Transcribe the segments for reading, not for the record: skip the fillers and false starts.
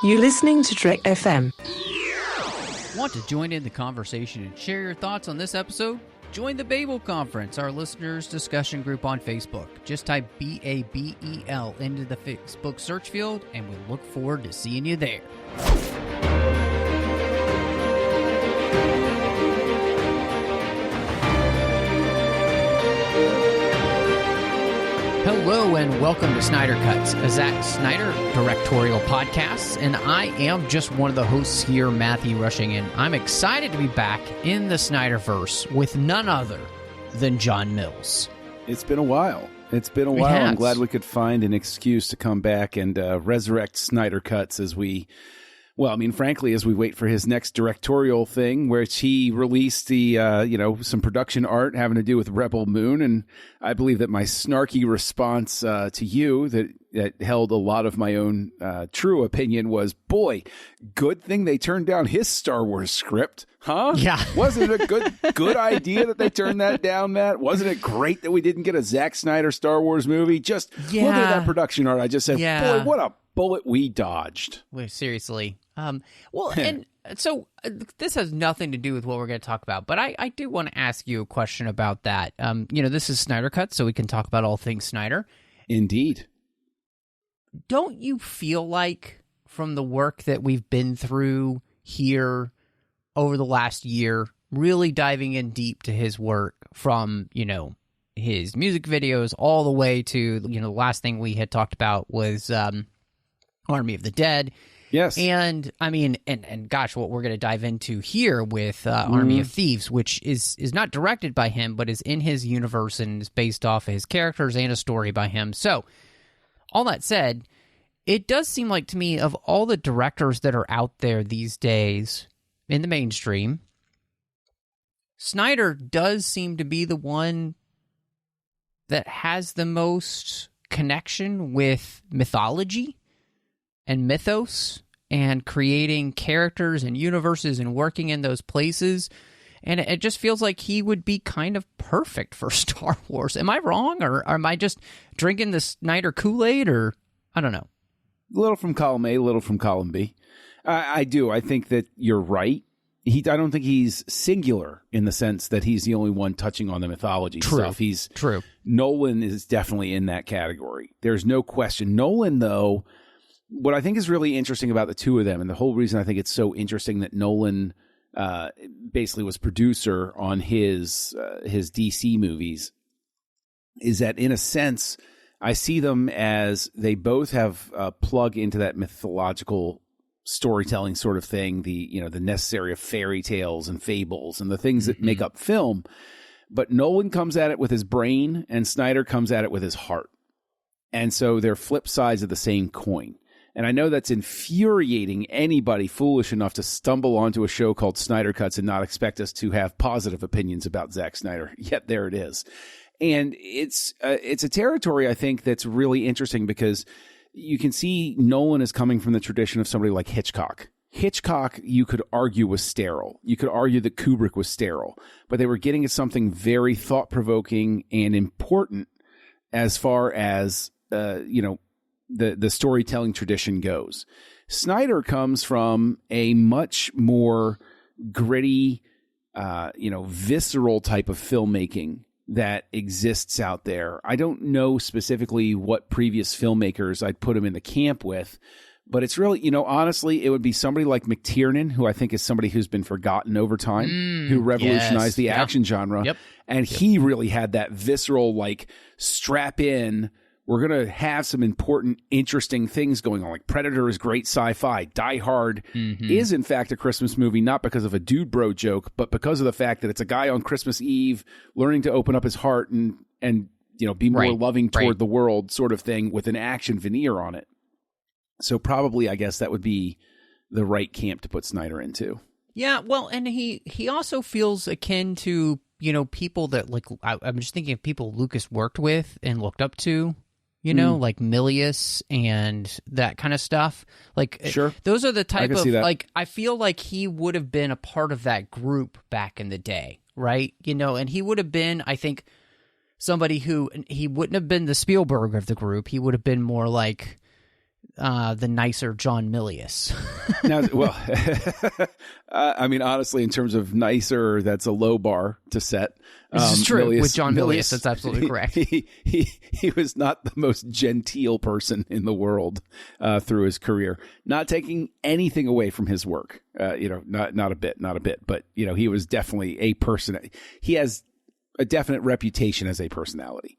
You're listening to Trek FM. Want to join in the conversation and share your thoughts on this episode? Join the Babel Conference, our listeners' discussion group on Facebook. Just type BABEL into the Facebook search field, and we look forward to seeing you there. Hello and welcome to Snyder Cuts, a Zack Snyder Directorial Podcast, and I am just one of the hosts here, Matthew Rushing, and I'm excited to be back in the Snyderverse with none other than John Mills. It's been a while. I'm glad we could find an excuse to come back and resurrect Snyder Cuts as we wait for his next directorial thing, which he released the, some production art having to do with Rebel Moon. And I believe that my snarky response to you that held a lot of my own true opinion was, boy, good thing they turned down his Star Wars script, huh? Yeah. Wasn't it a good idea that they turned that down, Matt? Wasn't it great that we didn't get a Zack Snyder Star Wars movie? Just looking at that production art, I just said, boy, what a bullet we dodged. Wait, seriously. And so this has nothing to do with what we're going to talk about, but I do want to ask you a question about that. This is Snyder Cut, so we can talk about all things Snyder. Indeed. Don't you feel like from the work that we've been through here over the last year, really diving in deep to his work from, his music videos all the way to, the last thing we had talked about was Army of the Dead. Yes. And I mean, and gosh, what we're going to dive into here with Army of Thieves, which is not directed by him, but is in his universe and is based off of his characters and a story by him. So, all that said, it does seem like to me, of all the directors that are out there these days in the mainstream, Snyder does seem to be the one that has the most connection with mythology and mythos and creating characters and universes and working in those places. And it just feels like he would be kind of perfect for Star Wars. Am I wrong? Or am I just drinking the Snyder Kool-Aid? Or I don't know. A little from column A, a little from column B. I do. I think that you're right. I don't think he's singular in the sense that he's the only one touching on the mythology stuff. True. Nolan is definitely in that category. There's no question. Nolan, though, what I think is really interesting about the two of them, and the whole reason I think it's so interesting that Nolan basically was producer on his DC movies, is that in a sense, I see them as they both have a plug into that mythological storytelling sort of thing, the necessary of fairy tales and fables and the things that make up film. But Nolan comes at it with his brain, and Snyder comes at it with his heart. And so they're flip sides of the same coin. And I know that's infuriating anybody foolish enough to stumble onto a show called Snyder Cuts and not expect us to have positive opinions about Zack Snyder. Yet there it is. And it's a territory, I think, that's really interesting because you can see Nolan is coming from the tradition of somebody like Hitchcock. Hitchcock, you could argue, was sterile. You could argue that Kubrick was sterile. But they were getting at something very thought-provoking and important as far as, the storytelling tradition goes. Snyder comes from a much more gritty, visceral type of filmmaking that exists out there. I don't know specifically what previous filmmakers I'd put him in the camp with, but it's really, honestly, it would be somebody like McTiernan, who I think is somebody who's been forgotten over time, who revolutionized the action genre. Yep. And he really had that visceral, strap in, we're going to have some important, interesting things going on. Like Predator is great sci-fi. Die Hard is, in fact, a Christmas movie, not because of a dude bro joke, but because of the fact that it's a guy on Christmas Eve learning to open up his heart and be more loving toward the world sort of thing with an action veneer on it. So probably, I guess, that would be the right camp to put Snyder into. Yeah, well, and he also feels akin to, people that, I'm just thinking of people Lucas worked with and looked up to. Like Milius and that kind of stuff. Sure. Those are the type of, I feel like he would have been a part of that group back in the day, right? And he would have been, I think, somebody who, he wouldn't have been the Spielberg of the group. He would have been more like the nicer John Milius. Now, well, I mean, honestly, in terms of nicer, that's a low bar to set. This is true with John Milius. That's absolutely correct. He was not the most genteel person in the world through his career. Not taking anything away from his work, not a bit. But he was definitely a person. He has a definite reputation as a personality.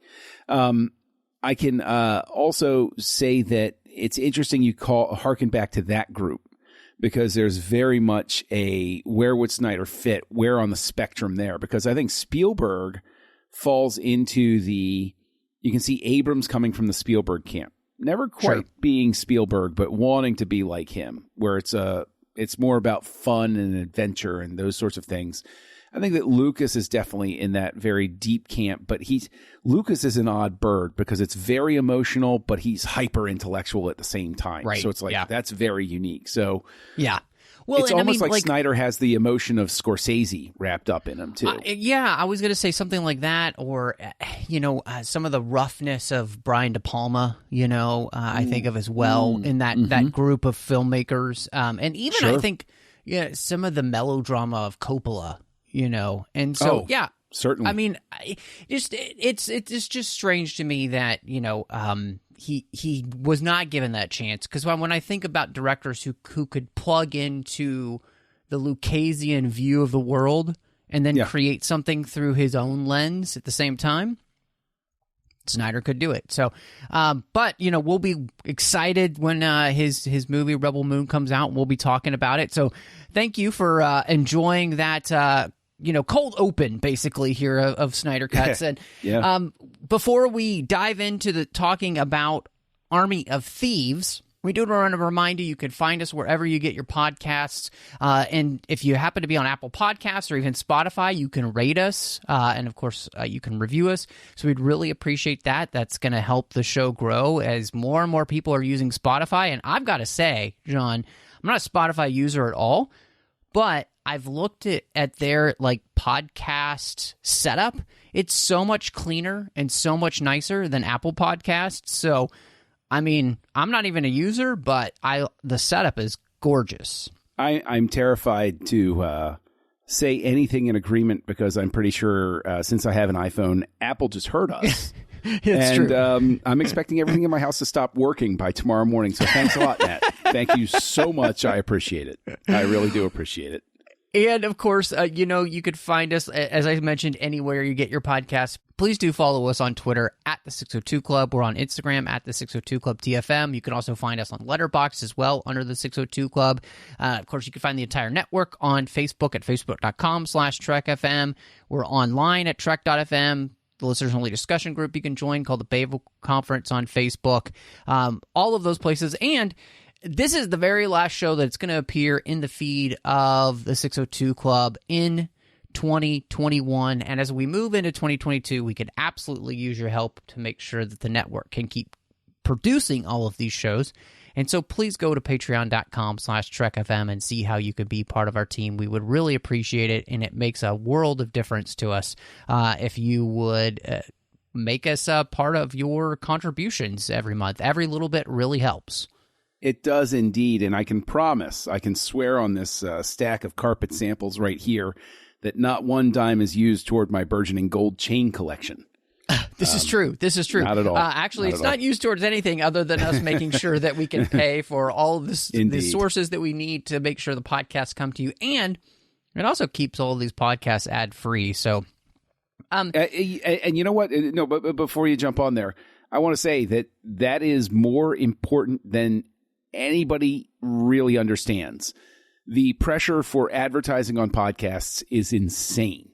I can also say that it's interesting you harken back to that group, because there's very much a where would Snyder fit, where on the spectrum there, because I think Spielberg falls into you can see Abrams coming from the Spielberg camp, never quite being Spielberg, but wanting to be like him, where it's more about fun and adventure and those sorts of things. I think that Lucas is definitely in that very deep camp, but Lucas is an odd bird because it's very emotional, but he's hyper intellectual at the same time. Right. So it's like, that's very unique. So yeah. Well, it's almost like Snyder has the emotion of Scorsese wrapped up in him too. I was going to say something like that, or some of the roughness of Brian De Palma. I think of as well in that group of filmmakers, and even I think some of the melodrama of Coppola. And so certainly. I mean, it's just strange to me that he was not given that chance, because when I think about directors who could plug into the Lucasian view of the world and then create something through his own lens at the same time, Snyder could do it. So, but we'll be excited when his movie Rebel Moon comes out, and we'll be talking about it. So, thank you for enjoying that. Cold open, basically, here of Snyder Cuts. And before we dive into the talking about Army of Thieves, we do want to remind you can find us wherever you get your podcasts. And if you happen to be on Apple Podcasts or even Spotify, you can rate us. And, of course, you can review us. So we'd really appreciate that. That's going to help the show grow as more and more people are using Spotify. And I've got to say, John, I'm not a Spotify user at all, but I've looked at their podcast setup. It's so much cleaner and so much nicer than Apple Podcasts. So, I mean, I'm not even a user, but the setup is gorgeous. I'm terrified to say anything in agreement, because I'm pretty sure since I have an iPhone, Apple just heard us. It's true. I'm expecting everything in my house to stop working by tomorrow morning. So thanks a lot, Matt. Thank you so much. I appreciate it. I really do appreciate it. And, of course, you could find us, as I mentioned, anywhere you get your podcasts. Please do follow us on Twitter at The 602 Club. We're on Instagram at The 602 Club TFM. You can also find us on Letterboxd as well under The 602 Club. Of course, you can find the entire network on Facebook at facebook.com/TrekFM. We're online at Trek.fm. The listeners-only discussion group you can join called the Bayville Conference on Facebook. All of those places. And this is the very last show that's going to appear in the feed of the 602 Club in 2021. And as we move into 2022, we could absolutely use your help to make sure that the network can keep producing all of these shows. And so please go to patreon.com/TrekFM and see how you could be part of our team. We would really appreciate it, and it makes a world of difference to us if you would make us a part of your contributions every month. Every little bit really helps. It does indeed, and I can swear on this stack of carpet samples right here that not one dime is used toward my burgeoning gold chain collection. This is true. Not at all. Actually, it's not used towards anything other than us making sure that we can pay for all of the sources that we need to make sure the podcasts come to you. And it also keeps all of these podcasts ad-free. So, and you know what? No, but before you jump on there, I want to say that is more important than anybody really understands. The pressure for advertising on podcasts is insane.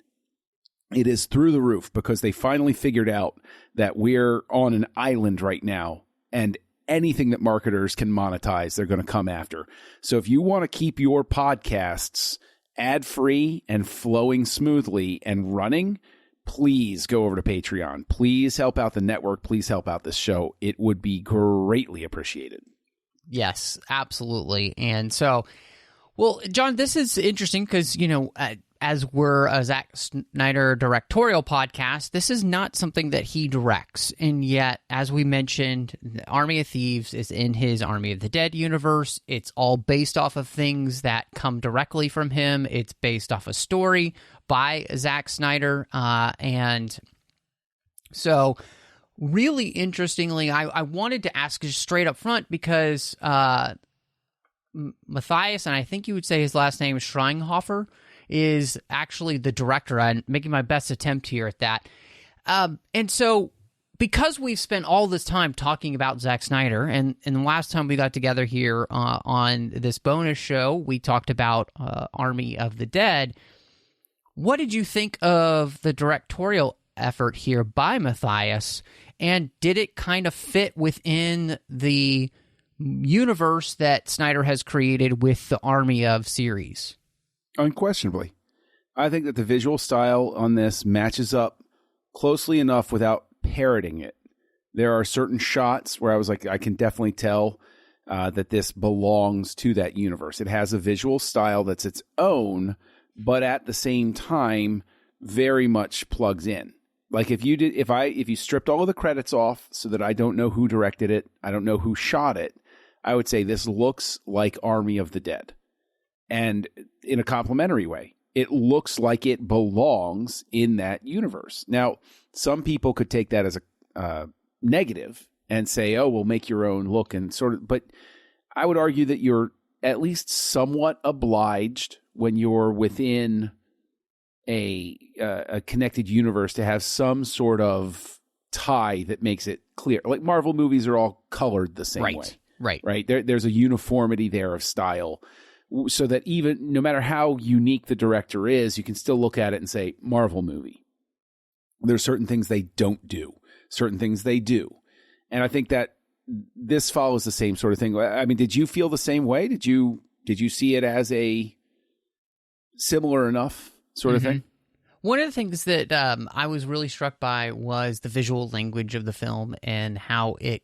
It is through the roof, because they finally figured out that we're on an island right now, and anything that marketers can monetize, they're going to come after. So if you want to keep your podcasts ad-free and flowing smoothly and running, please go over to Patreon. Please help out the network. Please help out this show. It would be greatly appreciated. Yes, absolutely. And so, well, John, this is interesting because, as we're a Zack Snyder Directorial Podcast, this is not something that he directs. And yet, as we mentioned, the Army of Thieves is in his Army of the Dead universe. It's all based off of things that come directly from him. It's based off a story by Zack Snyder. And so, really interestingly, I wanted to ask just straight up front because Matthias, and I think you would say his last name is Schreinhofer, is actually the director. I'm making my best attempt here at that. And so, because we've spent all this time talking about Zack Snyder, and the last time we got together here on this bonus show, we talked about Army of the Dead. What did you think of the directorial effort here by Matthias? And did it kind of fit within the universe that Snyder has created with the Army of series? Unquestionably. I think that the visual style on this matches up closely enough without parroting it. There are certain shots where I was like, I can definitely tell that this belongs to that universe. It has a visual style that's its own, but at the same time, very much plugs in. Like if you stripped all of the credits off so that I don't know who directed it, I don't know who shot it, I would say this looks like Army of the Dead. And in a complimentary way, it looks like it belongs in that universe. Now, some people could take that as a negative and say, oh, well, make your own look and sort of, but I would argue that you're at least somewhat obliged when you're within a connected universe to have some sort of tie that makes it clear. Like Marvel movies are all colored the same way. Right. There's a uniformity there of style so that even no matter how unique the director is, you can still look at it and say Marvel movie. There's certain things they don't do, certain things they do. And I think that this follows the same sort of thing. I mean, did you feel the same way? Did you see it as a similar enough sort of thing? One of the things that I was really struck by was the visual language of the film and how it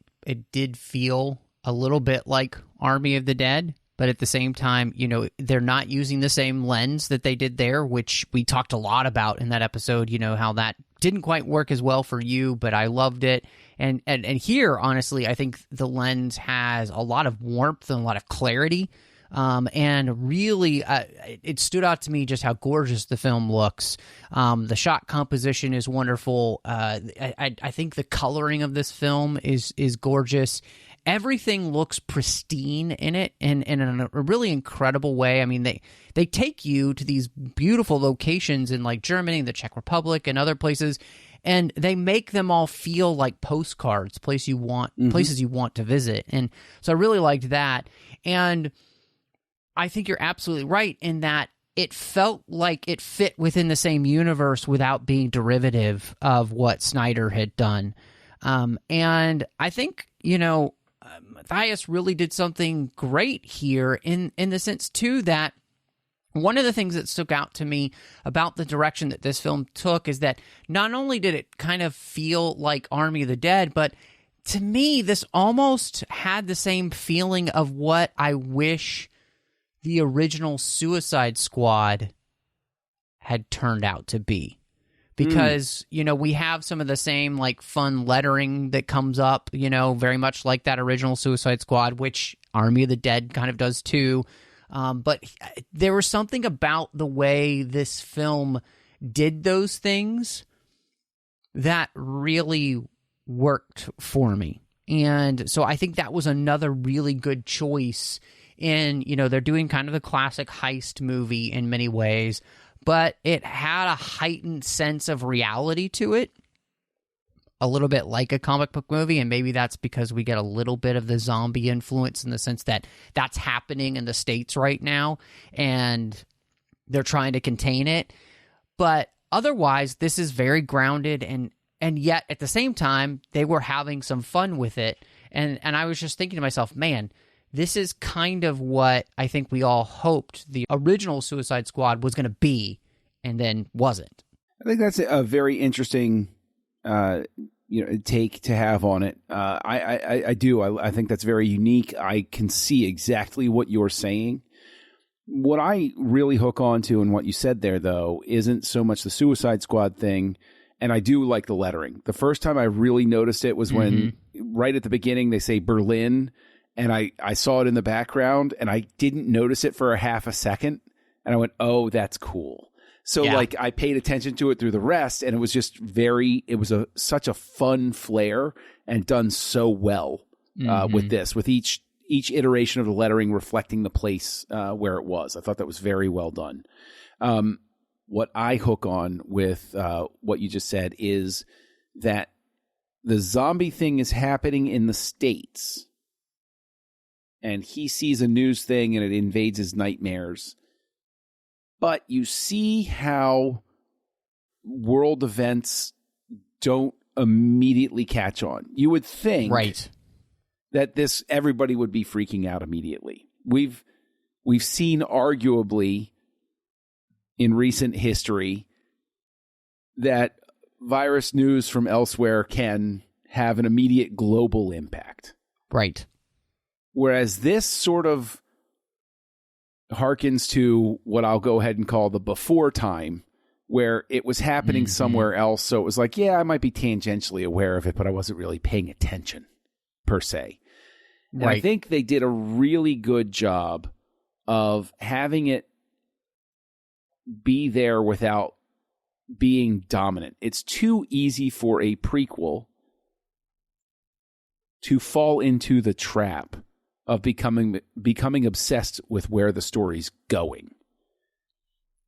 did feel a little bit like Army of the Dead, but at the same time, you know, they're not using the same lens that they did there, which we talked a lot about in that episode, you know, how that didn't quite work as well for you, but I loved it. And here, honestly, I think the lens has a lot of warmth and a lot of clarity. And really, it stood out to me just how gorgeous the film looks. The shot composition is wonderful. I think the coloring of this film is gorgeous. Everything looks pristine in it, and in a really incredible way. I mean, they take you to these beautiful locations in like Germany, the Czech Republic, and other places, and they make them all feel like postcards, places you want to visit. And so I really liked that. And I think you're absolutely right in that it felt like it fit within the same universe without being derivative of what Snyder had done. And I think, you know, Matthias really did something great here in the sense, too, that one of the things that stuck out to me about the direction that this film took is that not only did it kind of feel like Army of the Dead, but to me, this almost had the same feeling of what I wish the original Suicide Squad had turned out to be. Because, you know, we have some of the same, like, fun lettering that comes up, you know, very much like that original Suicide Squad, which Army of the Dead kind of does too. But there was something about the way this film did those things that really worked for me. And so I think that was another really good choice in, you know, they're doing kind of the classic heist movie in many ways, but it had a heightened sense of reality to it, a little bit like a comic book movie, and maybe that's because we get a little bit of the zombie influence in the sense that that's happening in the States right now, and they're trying to contain it. But otherwise, this is very grounded, and yet at the same time, they were having some fun with it. And I was just thinking to myself, man, this is kind of what I think we all hoped the original Suicide Squad was going to be, and then wasn't. I think that's a very interesting, take to have on it. I do. I think that's very unique. I can see exactly what you're saying. What I really hook on to and what you said there, though, isn't so much the Suicide Squad thing. And I do like the lettering. The first time I really noticed it was when right at the beginning they say Berlin, and I saw it in the background and I didn't notice it for a half a second. And I went, oh, that's cool. So like I paid attention to it through the rest, and it was just such a fun flair and done so well with this, with each iteration of the lettering reflecting the place where it was. I thought that was very well done. What I hook on with what you just said is that the zombie thing is happening in the States, and he sees a news thing and it invades his nightmares. But you see how world events don't immediately catch on. You would think that everybody would be freaking out immediately. We've seen arguably in recent history that virus news from elsewhere can have an immediate global impact. Right. Whereas this sort of harkens to what I'll go ahead and call the before time, where it was happening somewhere else. So it was like, yeah, I might be tangentially aware of it, but I wasn't really paying attention per se. And I think they did a really good job of having it be there without being dominant. It's too easy for a prequel to fall into the trap of becoming obsessed with where the story's going.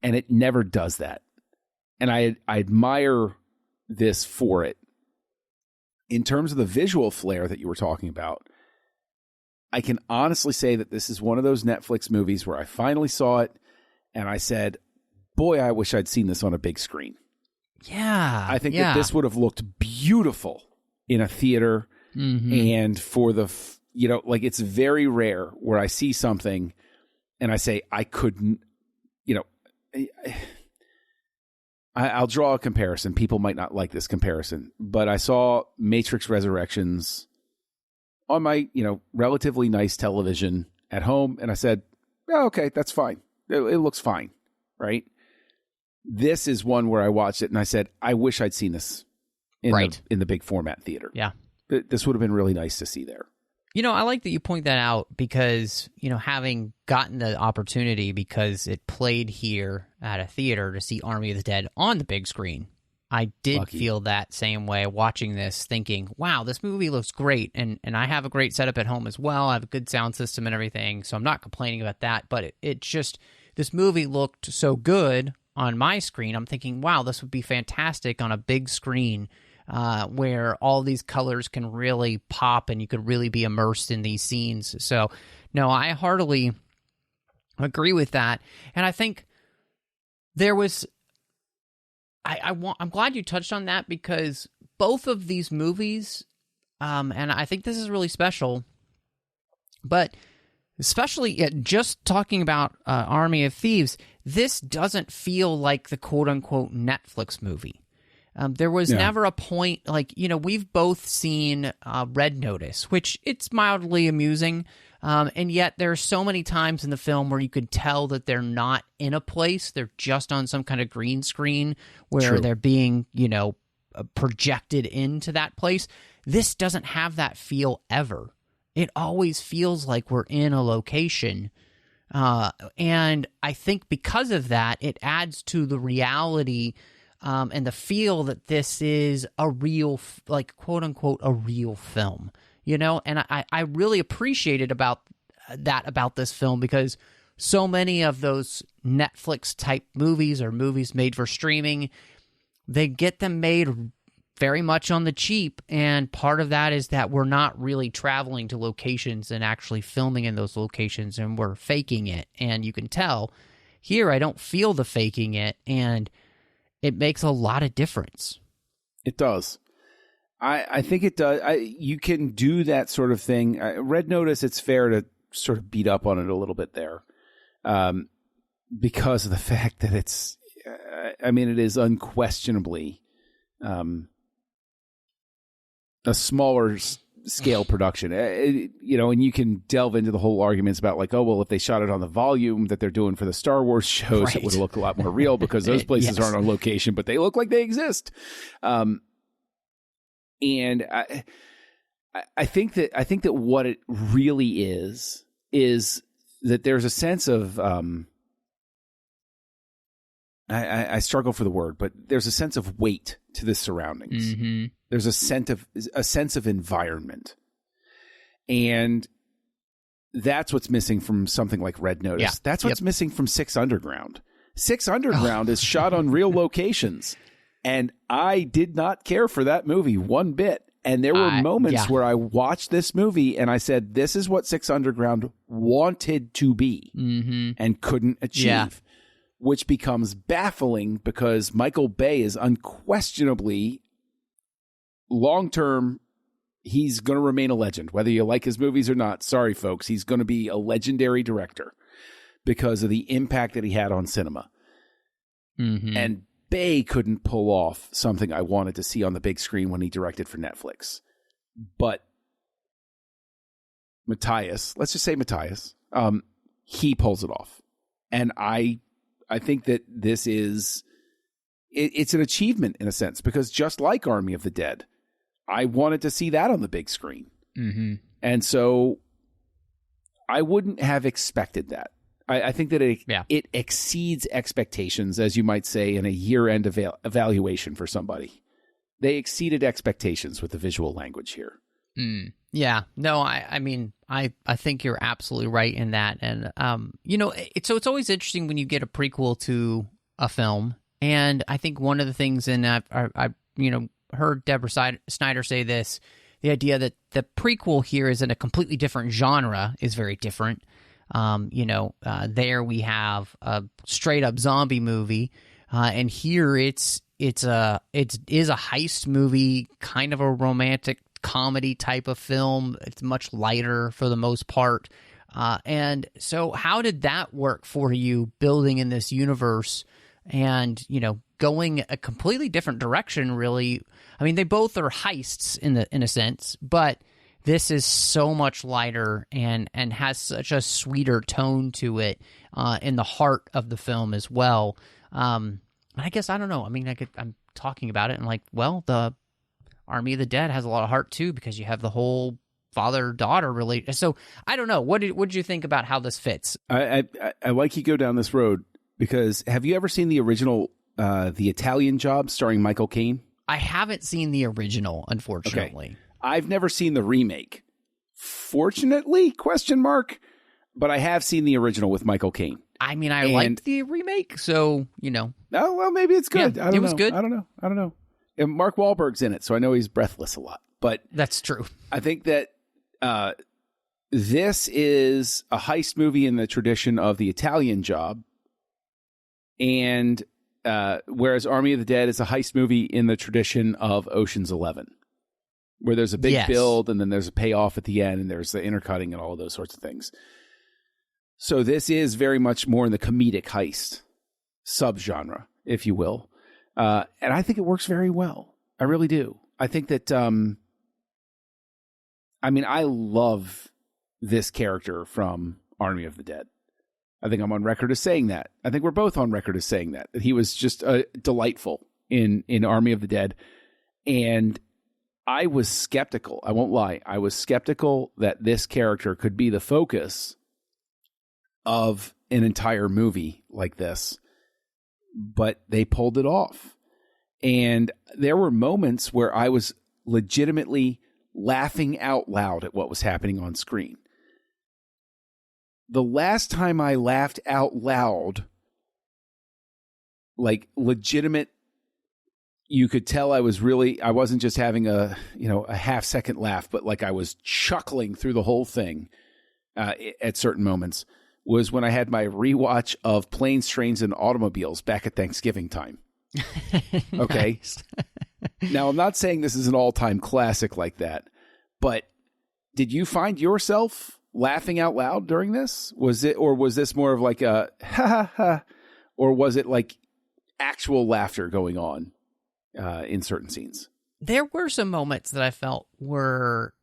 And it never does that. And I admire this for it. In terms of the visual flair that you were talking about, I can honestly say that this is one of those Netflix movies where I finally saw it and I said, boy, I wish I'd seen this on a big screen. Yeah. I think that this would have looked beautiful in a theater. And for the, like it's very rare where I see something and I say, I couldn't, I'll draw a comparison. People might not like this comparison, but I saw Matrix Resurrections on my, relatively nice television at home. And I said, oh, okay, that's fine. It looks fine. Right. This is one where I watched it and I said, I wish I'd seen this in the big format theater. Yeah. This would have been really nice to see there. I like that you point that out because, having gotten the opportunity because it played here at a theater to see Army of the Dead on the big screen, I did feel that same way watching this, thinking, wow, this movie looks great. And I have a great setup at home as well. I have a good sound system and everything, so I'm not complaining about that. But it just, this movie looked so good on my screen. I'm thinking, wow, this would be fantastic on a big screen. Where all these colors can really pop and you could really be immersed in these scenes. So, no, I heartily agree with that. And I think there was... I'm glad you touched on that because both of these movies, and I think this is really special, but especially just talking about Army of Thieves, this doesn't feel like the quote-unquote Netflix movie. There was never a point, we've both seen Red Notice, which it's mildly amusing, and yet there are so many times in the film where you could tell that they're not in a place, they're just on some kind of green screen where they're being, projected into that place. This doesn't have that feel ever. It always feels like we're in a location, and I think because of that, it adds to the reality and the feel that this is a real, quote unquote, a real film, and I really appreciated about this film because so many of those Netflix type movies or movies made for streaming, they get them made very much on the cheap. And part of that is that we're not really traveling to locations and actually filming in those locations, and we're faking it. And you can tell here, I don't feel the faking it. And it makes a lot of difference. It does. I think it does. You can do that sort of thing. Red Notice, it's fair to sort of beat up on it a little bit there because of the fact that it's, it is unquestionably a smaller scale production. And you can delve into the whole arguments about like, oh, well, if they shot it on the volume that they're doing for the Star Wars shows, it would look a lot more real because those places aren't on location, but they look like they exist. And I think that what it really is that there's a sense of I struggle for the word, but there's a sense of weight to the surroundings. Mm-hmm. There's a sense of environment, and that's what's missing from something like Red Notice. Yeah. That's what's missing from Six Underground. Six Underground is shot on real locations, and I did not care for that movie one bit. And there were moments where I watched this movie and I said, "This is what Six Underground wanted to be and couldn't achieve." Yeah. Which becomes baffling because Michael Bay is unquestionably long-term, he's going to remain a legend. Whether you like his movies or not, sorry, folks, he's going to be a legendary director because of the impact that he had on cinema. Mm-hmm. And Bay couldn't pull off something I wanted to see on the big screen when he directed for Netflix. But Matthias, let's just say Matthias, he pulls it off. And I think that this is, it's an achievement in a sense, because just like Army of the Dead, I wanted to see that on the big screen. Mm-hmm. And so I wouldn't have expected that. I think that it exceeds expectations, as you might say, in a year-end evaluation for somebody. They exceeded expectations with the visual language here. Mm. Yeah. No, I mean, I think you're absolutely right in that. And, it's always interesting when you get a prequel to a film. And I think one of the things, and I've heard Deborah Snyder say this, the idea that the prequel here is in a completely different genre is very different. There we have a straight up zombie movie, and here it is a heist movie, kind of a romantic comedy type of film. It's much lighter for the most part. And so how did that work for you, building in this universe and, going a completely different direction, really? I mean, they both are heists in a sense, but this is so much lighter and has such a sweeter tone to it in the heart of the film as well. I guess, I don't know. I mean, I'm talking about it and like, well, the Army of the Dead has a lot of heart too, because you have the whole father-daughter relationship. So I don't know. What did you think about how this fits? I like you go down this road because have you ever seen the original, The Italian Job, starring Michael Caine? I haven't seen the original, unfortunately. Okay. I've never seen the remake. Fortunately, ? But I have seen the original with Michael Caine. I mean, I liked the remake, so, Oh, well, maybe it's good. Yeah, it was good. I don't know. And Mark Wahlberg's in it, so I know he's breathless a lot. But that's true. I think that this is a heist movie in the tradition of The Italian Job, and whereas Army of the Dead is a heist movie in the tradition of Ocean's 11. Where there's a big build and then there's a payoff at the end and there's the intercutting and all of those sorts of things. So this is very much more in the comedic heist subgenre, if you will. And I think it works very well. I really do. I think that, I love this character from Army of the Dead. I think I'm on record as saying that. I think we're both on record as saying that he was just delightful in Army of the Dead. And I was skeptical. I won't lie. I was skeptical that this character could be the focus of an entire movie like this, but they pulled it off. And there were moments where I was legitimately laughing out loud at what was happening on screen. The last time I laughed out loud, like legitimate, you could tell I wasn't just having a half second laugh, but like I was chuckling through the whole thing at certain moments, was when I had my rewatch of Planes, Trains, and Automobiles back at Thanksgiving time. Okay. Now, I'm not saying this is an all-time classic like that, but did you find yourself laughing out loud during this? Was this more of like a ha ha ha, or was it like actual laughter going on in certain scenes? There were some moments that I felt were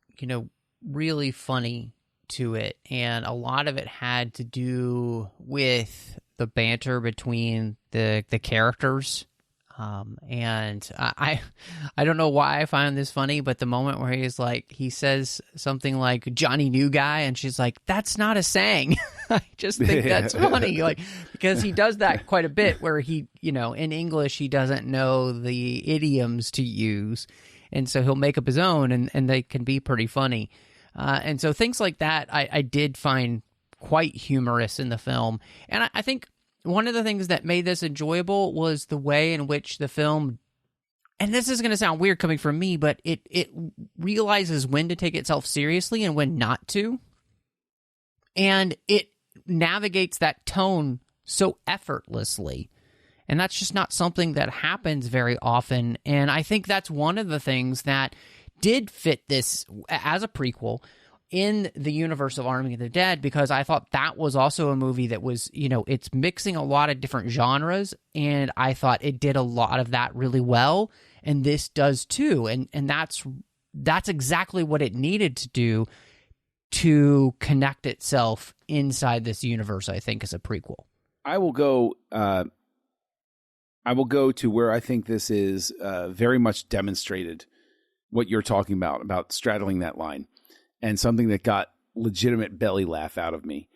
really funny to it, and a lot of it had to do with the banter between the characters. And I don't know why I find this funny, but the moment where he says something like Johnny New Guy, and she's like, that's not a saying. I just think that's funny, because he does that quite a bit where he, in English, he doesn't know the idioms to use. And so he'll make up his own, and they can be pretty funny. And so things like that, I did find quite humorous in the film. And I think one of the things that made this enjoyable was the way in which the film, and this is going to sound weird coming from me, but it realizes when to take itself seriously and when not to. And it navigates that tone so effortlessly. And that's just not something that happens very often. And I think that's one of the things that did fit this as a prequel in the universe of Army of the Dead, because I thought that was also a movie that was, it's mixing a lot of different genres, and I thought it did a lot of that really well, and this does too. And that's exactly what it needed to do to connect itself inside this universe, I think, as a prequel. I will go to where I think this is very much demonstrated what you're talking about straddling that line. And something that got legitimate belly laugh out of me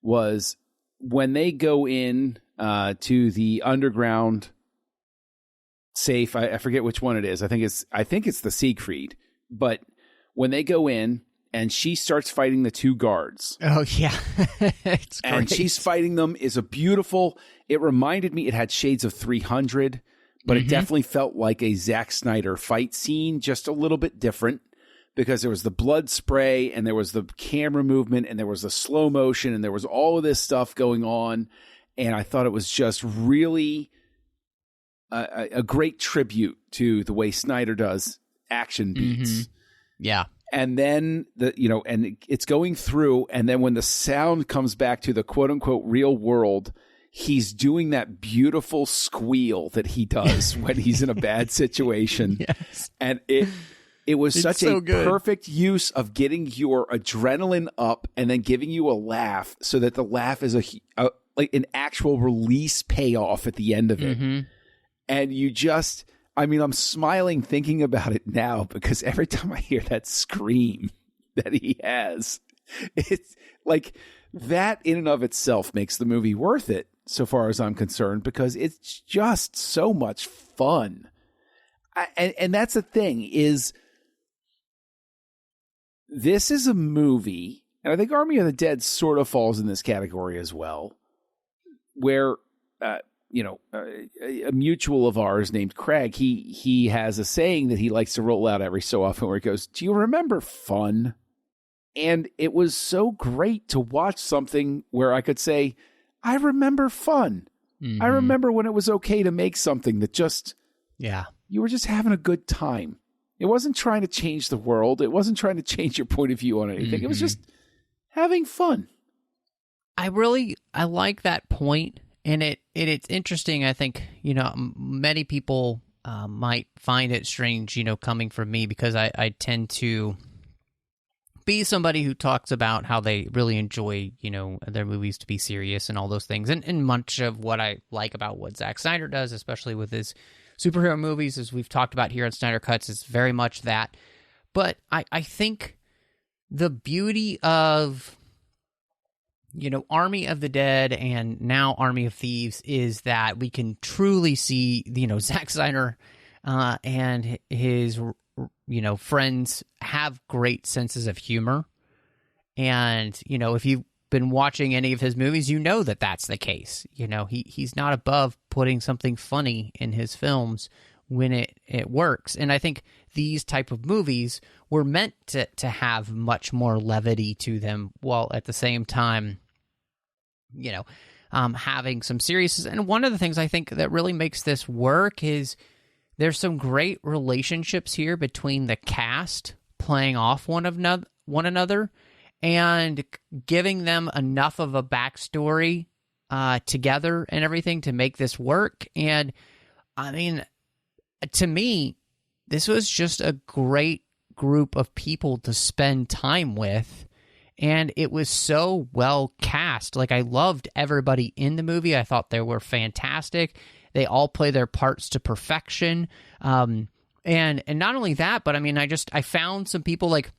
was when they go in to the underground safe. I forget which one it is. I think it's the Siegfried. But when they go in and she starts fighting the two guards. Oh yeah, it's great. And she's fighting them is a beautiful. It reminded me. It had shades of 300, but it definitely felt like a Zack Snyder fight scene, just a little bit different. Because there was the blood spray, and there was the camera movement, and there was the slow motion, and there was all of this stuff going on. And I thought it was just really a great tribute to the way Snyder does action beats. Yeah. And then and it's going through, and then when the sound comes back to the quote unquote real world, he's doing that beautiful squeal that he does when he's in a bad situation. Yes. And it was such a perfect use of getting your adrenaline up and then giving you a laugh, so that the laugh is like an actual release payoff at the end of it. And you just, I'm smiling thinking about it now, because every time I hear that scream that he has, it's like that in and of itself makes the movie worth it, so far as I'm concerned, because it's just so much fun. And that's the thing is, this is a movie, and I think Army of the Dead sort of falls in this category as well, where, a mutual of ours named Craig, he has a saying that he likes to roll out every so often where he goes, do you remember fun? And it was so great to watch something where I could say, I remember fun. I remember when it was okay to make something that just, you were just having a good time. It wasn't trying to change the world. It wasn't trying to change your point of view on anything. It was just having fun. I like that point, and it's interesting. I think, many people might find it strange, coming from me, because I tend to be somebody who talks about how they really enjoy, their movies to be serious and all those things. And much of what I like about what Zack Snyder does, especially with his superhero movies, as we've talked about here on Snyder Cuts, is very much that. But I think the beauty of, Army of the Dead and now Army of Thieves is that we can truly see, Zack Snyder and his, friends have great senses of humor. And, if you've been watching any of his movies, that that's the case. He's not above putting something funny in his films when it works. And I think these type of movies were meant to have much more levity to them, while at the same time, having some seriousness. And one of the things I think that really makes this work is there's some great relationships here between the cast playing off one another and giving them enough of a backstory together and everything to make this work. And to me, this was just a great group of people to spend time with. And it was so well cast. Like, I loved everybody in the movie. I thought they were fantastic. They all play their parts to perfection. And not only that, but I mean, I found some people, like,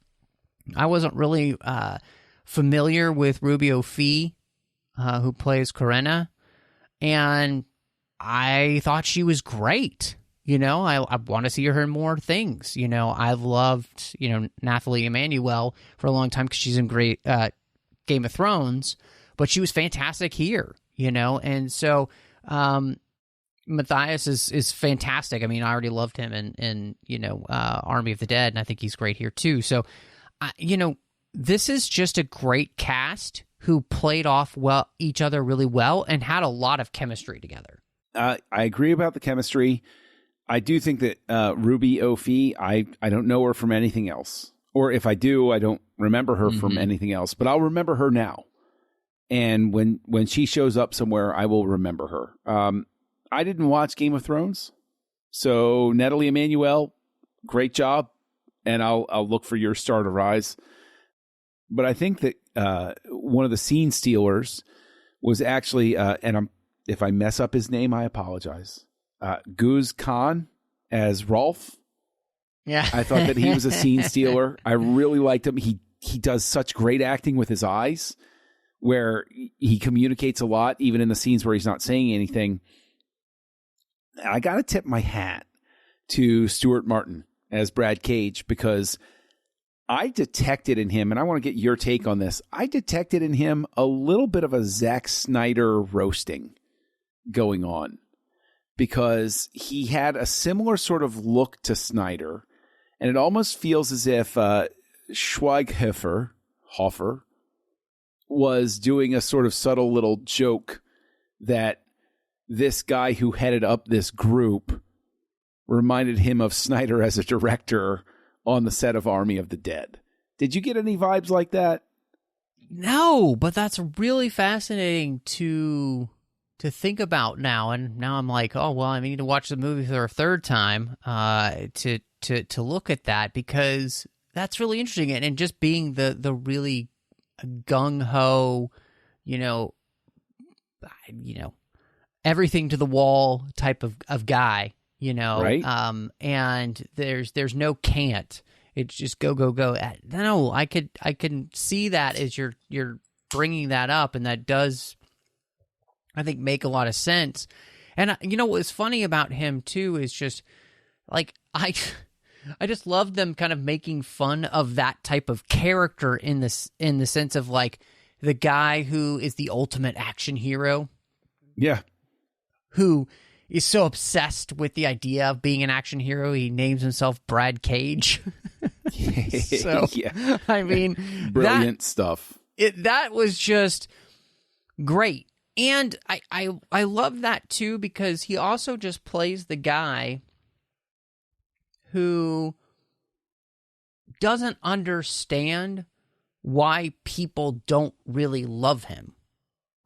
I wasn't really familiar with Rubio Fee, who plays Corinna, and I thought she was great. You know, I want to see her in more things. You know, I've loved, Nathalie Emmanuel for a long time because she's in great Game of Thrones, but she was fantastic here, and so Matthias is fantastic. I mean, I already loved him in Army of the Dead, and I think he's great here too. So, this is just a great cast who played off each other really well and had a lot of chemistry together. I agree about the chemistry. I do think that Ruby O'Fee, I don't know her from anything else. Or if I do, I don't remember her from anything else. But I'll remember her now. And when she shows up somewhere, I will remember her. I didn't watch Game of Thrones. So Nathalie Emmanuel, great job. And I'll look for your star to rise. But I think that one of the scene stealers was actually, if I mess up his name, I apologize. Guz Khan as Rolf. Yeah. I thought that he was a scene stealer. I really liked him. He does such great acting with his eyes, where he communicates a lot, even in the scenes where he's not saying anything. I got to tip my hat to Stuart Martin as Brad Cage, because I detected in him, and I want to get your take on this, I detected in him a little bit of a Zack Snyder roasting going on, because he had a similar sort of look to Snyder, and it almost feels as if Schweighöfer was doing a sort of subtle little joke that this guy who headed up this group reminded him of Snyder as a director on the set of Army of the Dead. Did you get any vibes like that? No, but that's really fascinating to think about now. And now I'm like, oh, well, I need to watch the movie for a third time to look at that, because that's really interesting. And just being the really gung-ho, everything to the wall type of guy, right? And there's no can't. It's just go. No, I can see that as you're bringing that up, and that does, I think, make a lot of sense. And what's funny about him too is just like I just love them kind of making fun of that type of character in the sense of like the guy who is the ultimate action hero. Yeah. Who is so obsessed with the idea of being an action hero, he names himself Brad Cage. So, yeah. I mean, brilliant stuff. That was just great. And I love that too, because he also just plays the guy who doesn't understand why people don't really love him.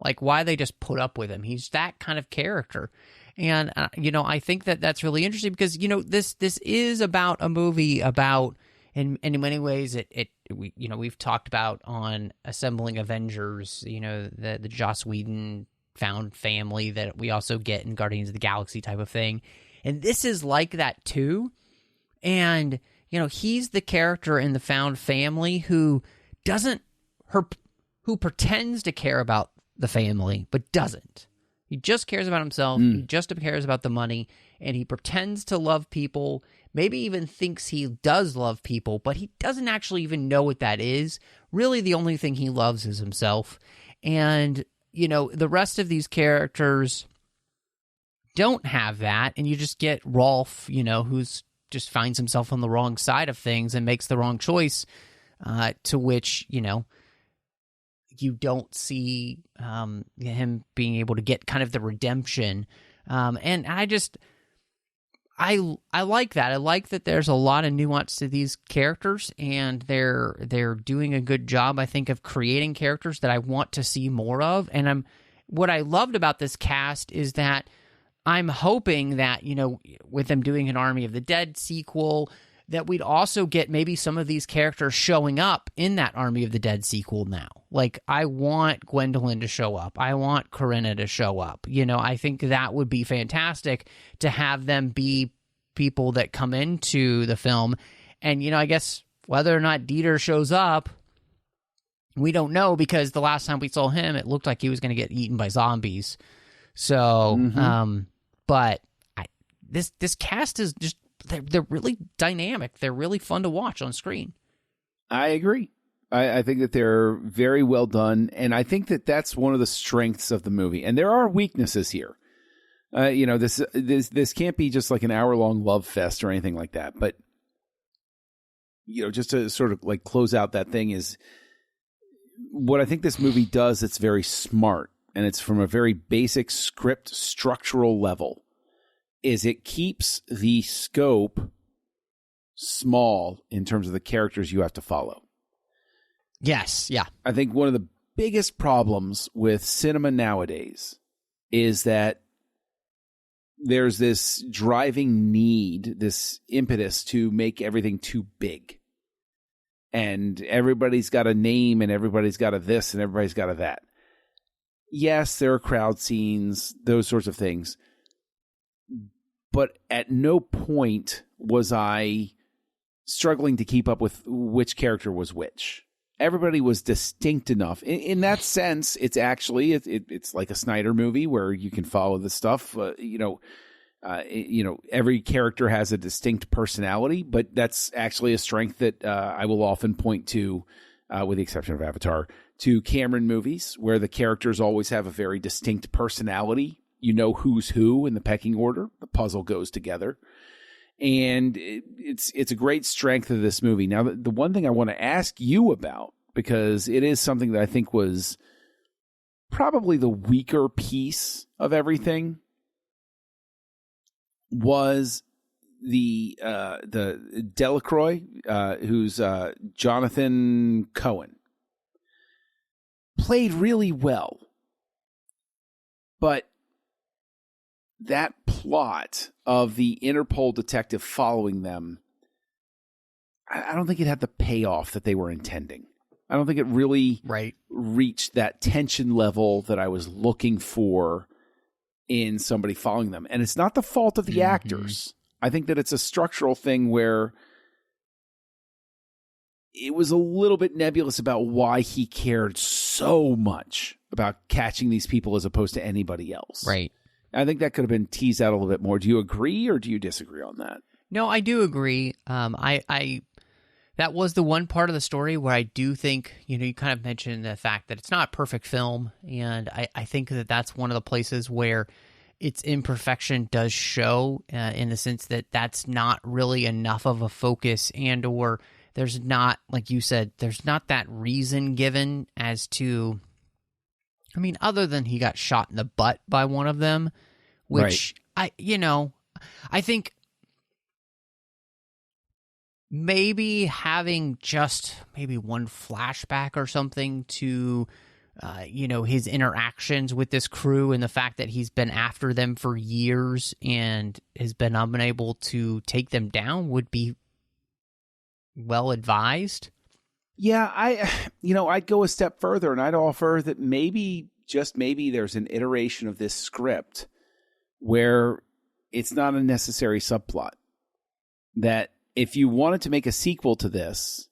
Like, why they just put up with him. He's that kind of character. And, I think that's really interesting because, this is about a movie about, in many ways, we've talked about on Assembling Avengers, the Joss Whedon found family that we also get in Guardians of the Galaxy type of thing. And this is like that too. And, he's the character in the found family who pretends to care about the family, but doesn't. He just cares about himself. He just cares about the money, and he pretends to love people, maybe even thinks he does love people, but he doesn't actually even know what that is. Really, the only thing he loves is himself. And, the rest of these characters don't have that, and you just get Rolf, who's just finds himself on the wrong side of things and makes the wrong choice, to which, you don't see him being able to get kind of the redemption. And I like that. I like that there's a lot of nuance to these characters, and they're doing a good job, I think, of creating characters that I want to see more of. And what I loved about this cast is that I'm hoping that, with them doing an Army of the Dead sequel, that we'd also get maybe some of these characters showing up in that Army of the Dead sequel now. Like, I want Gwendolyn to show up. I want Corinna to show up. You know, I think that would be fantastic to have them be people that come into the film. And, you know, I guess whether or not Dieter shows up, we don't know, because the last time we saw him, it looked like he was going to get eaten by zombies. So, but this cast is just, they're really dynamic. They're really fun to watch on screen. I agree. I think that they're very well done, and I think that that's one of the strengths of the movie. And there are weaknesses here. You know, this can't be just like an hour-long love fest or anything like that. But, you know, just to sort of like close out that thing is what I think this movie does. It's very smart, and it's from a very basic script structural level. Is it keeps the scope small in terms of the characters you have to follow. Yes, yeah. I think one of the biggest problems with cinema nowadays is that there's this driving need, this impetus to make everything too big. And everybody's got a name, and everybody's got a this, and everybody's got a that. Yes, there are crowd scenes, those sorts of things. But at no point was I struggling to keep up with which character was which. Everybody was distinct enough. In that sense, it's actually it's like a Snyder movie where you can follow the stuff. Every character has a distinct personality, but that's actually a strength that I will often point to, with the exception of Avatar, to Cameron movies where the characters always have a very distinct personality. You know who's who in the pecking order. The puzzle goes together. And it's a great strength of this movie. Now, the one thing I want to ask you about, because it is something that I think was probably the weaker piece of everything, was the Delacroix, who's Jonathan Cohen, played really well. But that plot of the Interpol detective following them, I don't think it had the payoff that they were intending. I don't think it really reached that tension level that I was looking for in somebody following them. And it's not the fault of the actors. I think that it's a structural thing where it was a little bit nebulous about why he cared so much about catching these people as opposed to anybody else. Right. I think that could have been teased out a little bit more. Do you agree or do you disagree on that? No, I do agree. I that was the one part of the story where I do think, you kind of mentioned the fact that it's not a perfect film, and I think that that's one of the places where its imperfection does show, in the sense that that's not really enough of a focus, and or there's not, like you said, there's not that reason given as to, I mean, other than he got shot in the butt by one of them, which I think maybe having just maybe one flashback or something to, his interactions with this crew and the fact that he's been after them for years and has been unable to take them down would be well advised. Yeah, I'd go a step further and I'd offer that maybe, just maybe, there's an iteration of this script where it's not a necessary subplot. That if you wanted to make a sequel to this,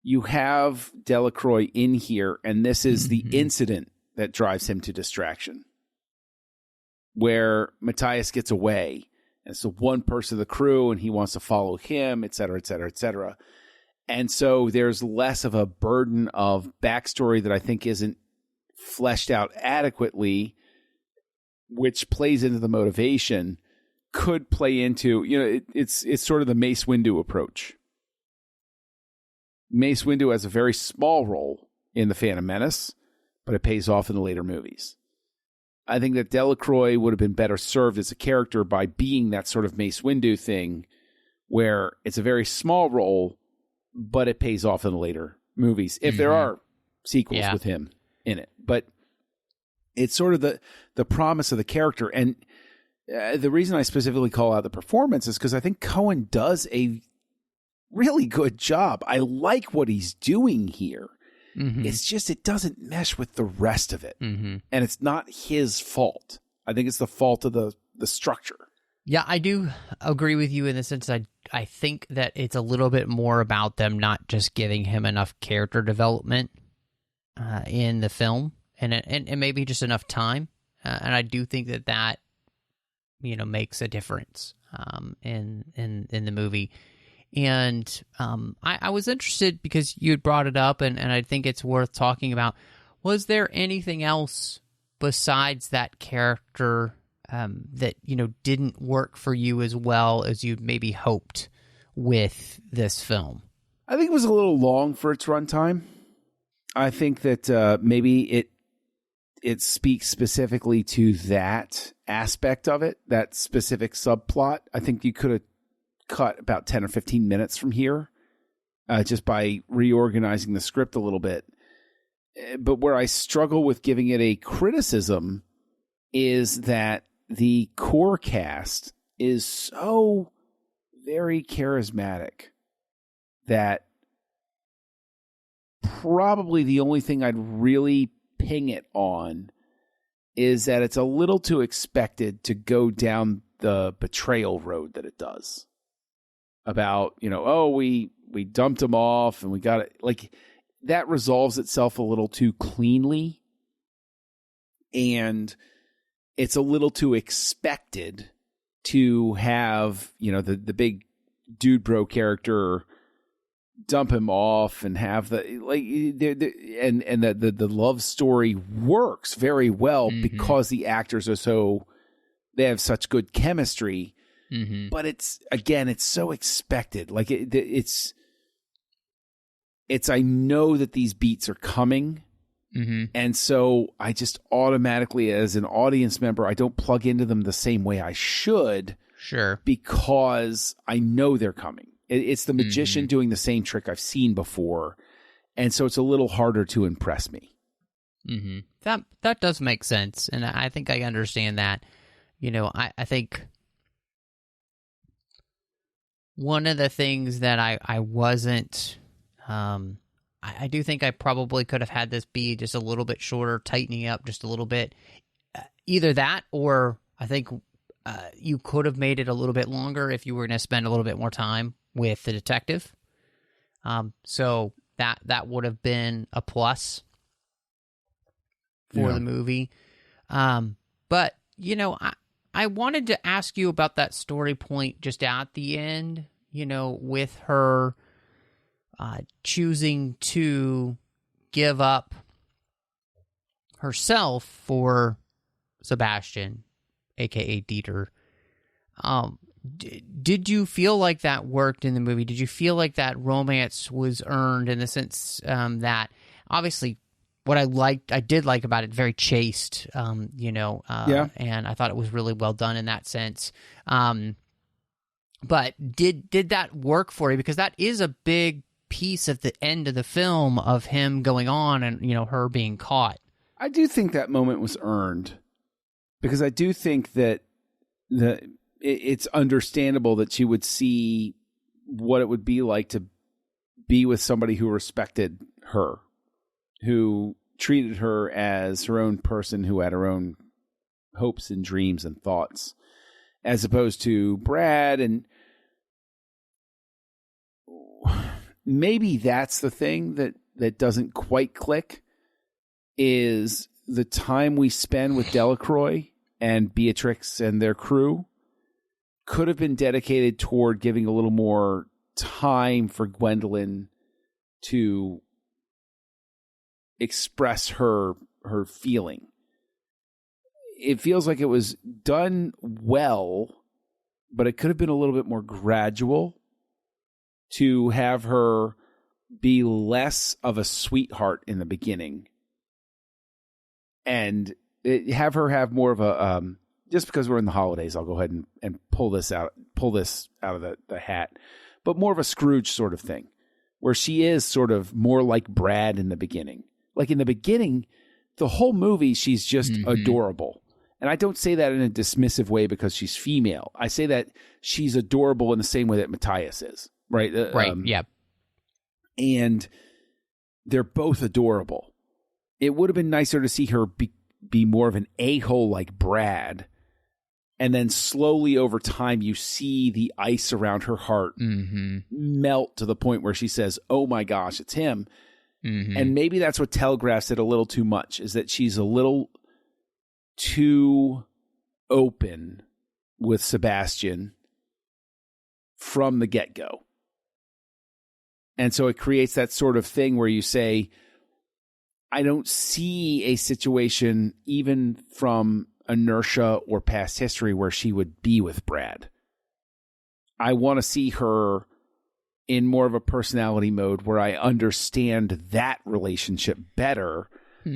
you have Delacroix in here, and this is the incident that drives him to distraction. Where Matthias gets away, and so one person of the crew, and he wants to follow him, et cetera, et cetera, et cetera. And so there's less of a burden of backstory that I think isn't fleshed out adequately, which plays into the motivation, could play into, it's sort of the Mace Windu approach. Mace Windu has a very small role in The Phantom Menace, but it pays off in the later movies. I think that Delacroix would have been better served as a character by being that sort of Mace Windu thing, where it's a very small role, but it pays off in the later movies, if there are sequels with him in it. But it's sort of the promise of the character. And the reason I specifically call out the performance is because I think Cohen does a really good job. I like what he's doing here. Mm-hmm. It's just it doesn't mesh with the rest of it. Mm-hmm. And it's not his fault. I think it's the fault of the structure. Yeah, I do agree with you in the sense I think that it's a little bit more about them not just giving him enough character development in the film and maybe just enough time. And I do think that makes a difference in the movie. And I was interested because you had brought it up, and I think it's worth talking about. Was there anything else besides that character that didn't work for you as well as you'd maybe hoped with this film? I think it was a little long for its runtime. I think that maybe it speaks specifically to that aspect of it, that specific subplot. I think you could have cut about 10 or 15 minutes from here just by reorganizing the script a little bit. But where I struggle with giving it a criticism is that the core cast is so very charismatic that probably the only thing I'd really ping it on is that it's a little too expected to go down the betrayal road that it does. About, we dumped him off and we got it. Like, that resolves itself a little too cleanly. And it's a little too expected to have, the big dude bro character dump him off and have the love story works very well because the actors they have such good chemistry. Mm-hmm. But it's so expected. Like it's I know that these beats are coming. Mm-hmm. And so I just automatically, as an audience member, I don't plug into them the same way I should. Sure. Because I know they're coming. It's the magician doing the same trick I've seen before. And so it's a little harder to impress me. Mm-hmm. That does make sense. And I think I understand that. I think one of the things that I wasn't... I do think I probably could have had this be just a little bit shorter, tightening up just a little bit. Either that, or I think you could have made it a little bit longer if you were going to spend a little bit more time with the detective. So that would have been a plus for the movie. But, I wanted to ask you about that story point just at the end, with her... choosing to give up herself for Sebastian, a.k.a. Dieter. Did you feel like that worked in the movie? Did you feel like that romance was earned in the sense that, obviously, what I did like about it, very chaste, and I thought it was really well done in that sense. But did that work for you? Because that is a big piece at the end of the film of him going on and her being caught. I do think that moment was earned because I do think that it's understandable that she would see what it would be like to be with somebody who respected her, who treated her as her own person, who had her own hopes and dreams and thoughts, as opposed to Brad. And maybe that's the thing that doesn't quite click, is the time we spend with Delacroix and Beatrix and their crew could have been dedicated toward giving a little more time for Gwendolyn to express her feeling. It feels like it was done well, but it could have been a little bit more gradual to have her be less of a sweetheart in the beginning and have her have more of a, just because we're in the holidays, I'll go ahead and pull this out of the hat, but more of a Scrooge sort of thing where she is sort of more like Brad in the beginning. Like in the beginning, the whole movie, she's just adorable. And I don't say that in a dismissive way because she's female. I say that she's adorable in the same way that Matthias is. right? Right. Yeah. And they're both adorable. It would have been nicer to see her be more of an a-hole like Brad. And then slowly over time, you see the ice around her heart melt to the point where she says, oh my gosh, it's him. And maybe that's what telegraphs it a little too much, is that she's a little too open with Sebastian from the get-go. And so it creates that sort of thing where you say, I don't see a situation even from inertia or past history where she would be with Brad. I want to see her in more of a personality mode where I understand that relationship better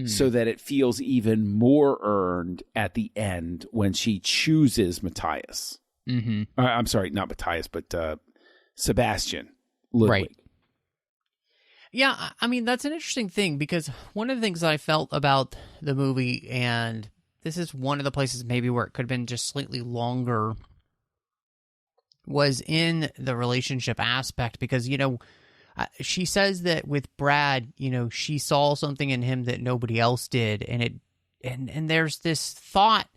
so that it feels even more earned at the end when she chooses Matthias. I'm sorry, not Matthias, but Sebastian Ludwig. Right. Yeah, I mean, that's an interesting thing, because one of the things that I felt about the movie, and this is one of the places maybe where it could have been just slightly longer, was in the relationship aspect, because, you know, she says that with Brad, you know, she saw something in him that nobody else did, and there's this thought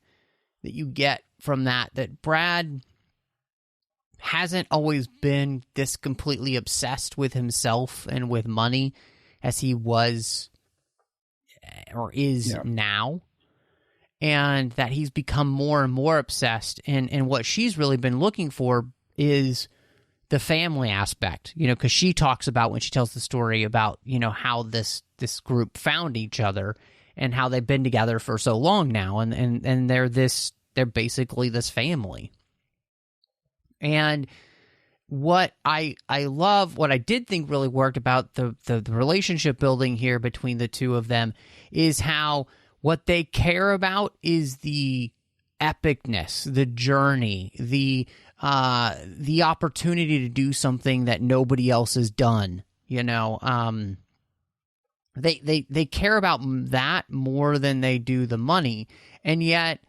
that you get from that Brad hasn't always been this completely obsessed with himself and with money as he was or is now, and that he's become more and more obsessed, and what she's really been looking for is the family aspect, you know, because she talks about, when she tells the story about, you know, how this group found each other and how they've been together for so long now, and they're basically this family. And what I love, what I did think really worked about the relationship building here between the two of them, is how what they care about is the epicness, the journey, the opportunity to do something that nobody else has done. You know, they care about that more than they do the money, and yet,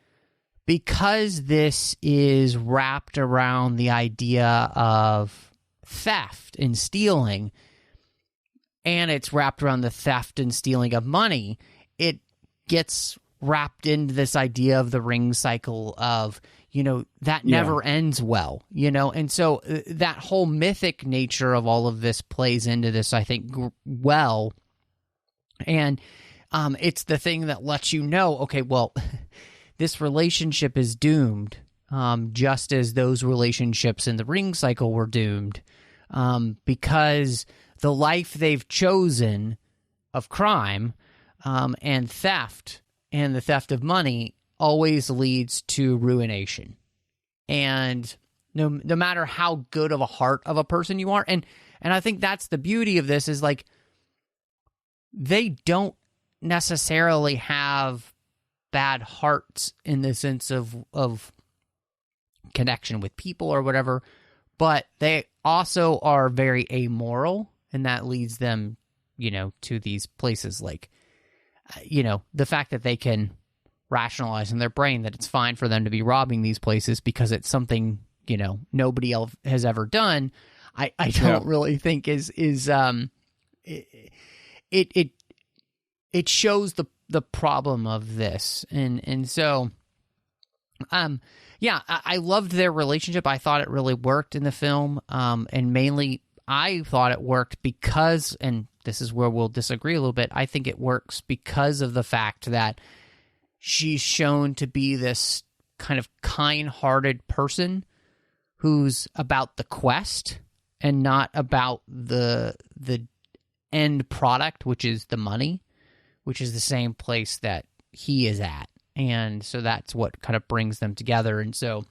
because this is wrapped around the idea of theft and stealing, and it's wrapped around the theft and stealing of money, it gets wrapped into this idea of the ring cycle of, you know, that never ends well, you know? And so that whole mythic nature of all of this plays into this, I think, well. And it's the thing that lets you know, okay, well, this relationship is doomed, just as those relationships in the ring cycle were doomed, because the life they've chosen of crime and theft and the theft of money always leads to ruination. And no matter how good of a heart of a person you are, and I think that's the beauty of this, is like, they don't necessarily have bad hearts in the sense of connection with people or whatever, but they also are very amoral, and that leads them, you know, to these places like, you know, the fact that they can rationalize in their brain that it's fine for them to be robbing these places because it's something, you know, nobody else has ever done. I don't really think is it shows the problem of this, and so I loved their relationship. I thought it really worked in the film, and mainly I thought it worked because, and this is where we'll disagree a little bit, I think it works because of the fact that she's shown to be this kind of kind-hearted person who's about the quest and not about the end product, which is the money, which is the same place that he is at. And so that's what kind of brings them together. And so,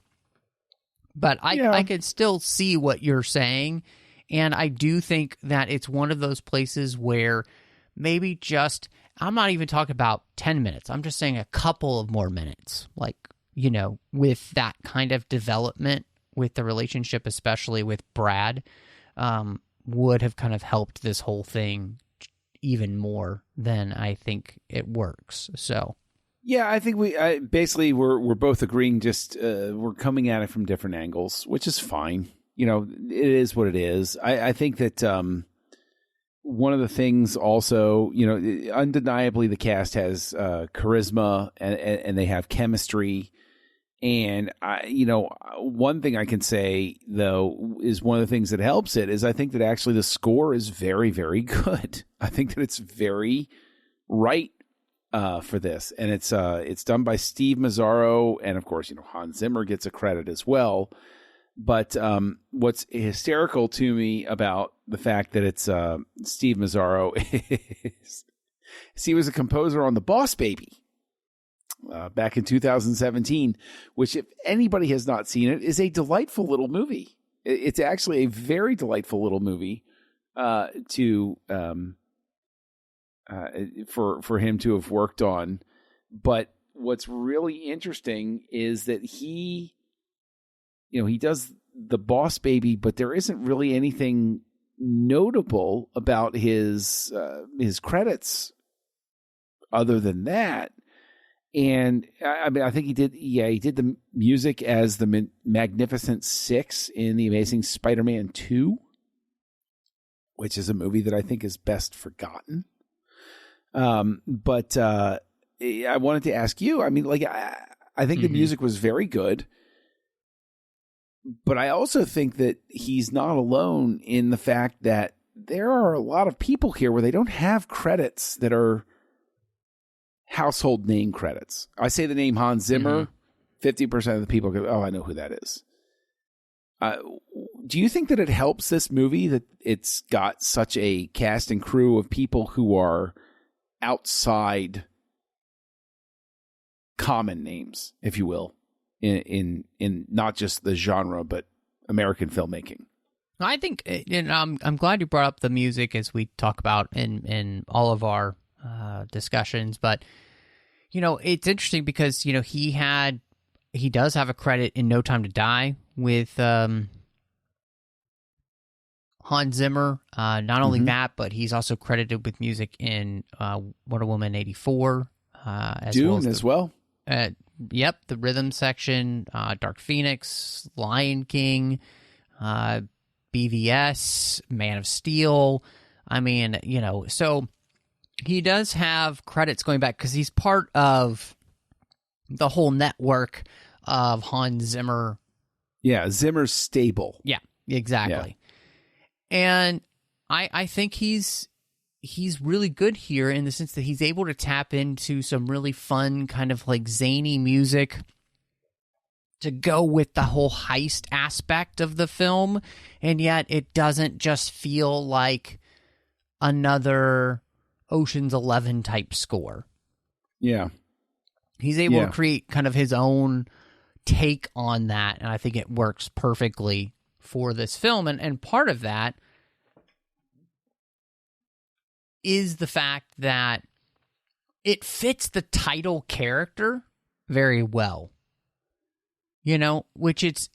but I can still see what you're saying. And I do think that it's one of those places where maybe just, I'm not even talking about 10 minutes. I'm just saying a couple of more minutes, like, you know, with that kind of development with the relationship, especially with Brad, would have kind of helped this whole thing even more than I think it works. So, yeah, I think we're both agreeing. Just we're coming at it from different angles, which is fine. it is what it is. I think that one of the things also, undeniably the cast has charisma and they have chemistry. And one thing I can say though is one of the things that helps it is I think that actually the score is very, very good. I think that it's very right for this, and it's done by Steve Mazzaro, and of course Hans Zimmer gets a credit as well. But what's hysterical to me about the fact that it's Steve Mazzaro is he was a composer on The Boss Baby. Back in 2017, which if anybody has not seen it, is a delightful little movie. It's actually a very delightful little movie for him to have worked on. But what's really interesting is that he does The Boss Baby, but there isn't really anything notable about his credits other than that. And I think he did the music as the Magnificent Six in The Amazing Spider-Man 2, which is a movie that I think is best forgotten. But I wanted to ask you, I think the music was very good, but I also think that he's not alone in the fact that there are a lot of people here where they don't have credits that are household name credits. I say the name Hans Zimmer, 50% of the people go, oh, I know who that is. Do you think that it helps this movie that it's got such a cast and crew of people who are outside common names, if you will, in not just the genre, but American filmmaking? I think, and I'm glad you brought up the music as we talk about in all of our discussions, but it's interesting because he does have a credit in No Time to Die with Hans Zimmer. Not only that, but he's also credited with music in Wonder Woman 84, Dune as well. Yep, the rhythm section, Dark Phoenix, Lion King, BVS, Man of Steel. So he does have credits going back because he's part of the whole network of Hans Zimmer. Yeah, Zimmer's stable. Yeah, exactly. Yeah. And I think he's really good here in the sense that he's able to tap into some really fun kind of like zany music to go with the whole heist aspect of the film, and yet it doesn't just feel like another Ocean's 11 type score. Yeah. He's able to create kind of his own take on that, and I think it works perfectly for this film. And part of that is the fact that it fits the title character very well. Which it's